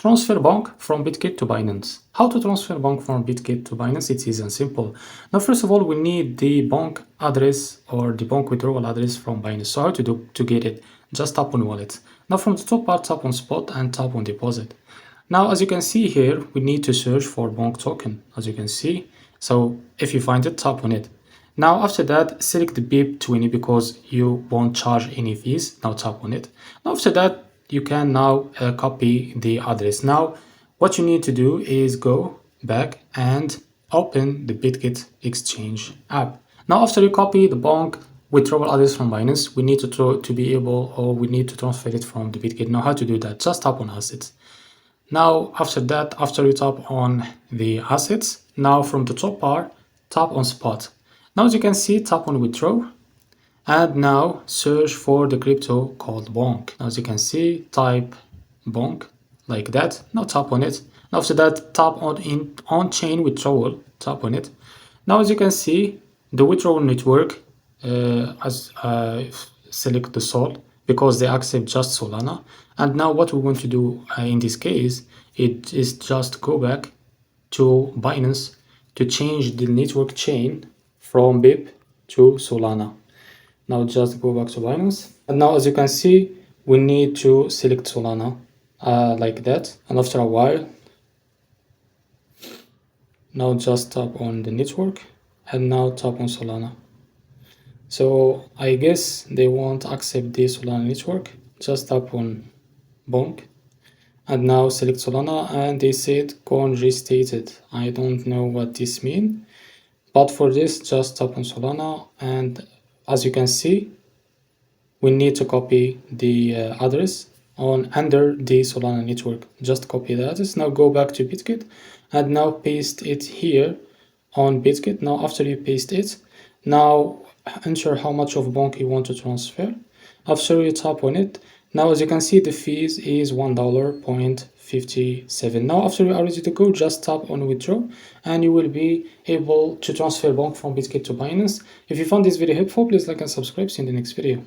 Transfer BONK from Bitget to Binance. How to transfer BONK from Bitget to Binance? It's easy and simple. Now, first of all, we need the BONK address or the BONK withdrawal address from Binance. So how to do to get it? Just tap on wallet. Now from the top part, tap on spot and tap on deposit. Now, as you can see here, we need to search for BONK token, as you can see. So if you find it, tap on it. Now after that, select the BIP20 because you won't charge any fees. Now tap on it. Now after that, you can now copy the address. Now what you need to do is go back and open the Bitget exchange app. Now after you copy the BONK withdrawal address from Binance, we need to be able, or we need to transfer it from the Bitget. Now how to do that? Just tap on assets. Now after that, after you tap on the assets, now from the top bar, tap on spot. Now as you can see, tap on withdraw and now search for the crypto called BONK. Now as you can see, type BONK like that. Now tap on it. Now after that, tap on chain withdrawal, tap on it. Now as you can see, the withdrawal network select the Sol because they accept just Solana. And now what we want to do in this case, it is just go back to Binance to change the network chain from BIP to Solana. Now just go back to Binance. And now as you can see, we need to select Solana like that. And after a while, now just tap on the network and now tap on Solana. So I guess they won't accept the Solana network. Just tap on BONK and now select Solana and they said coin restated. I don't know what this means, but for this just tap on Solana and as you can see, we need to copy the address under the Solana network. Just copy the address. Now go back to Bitget and now paste it here on Bitget. Now after you paste it, now enter how much of BONK you want to transfer. After you tap on it, now as you can see, the fees is $1.57. Now after you are ready to go, just tap on withdraw and you will be able to transfer BONK from Bitget to Binance. If you found this video helpful, please like and subscribe. See you in the next video.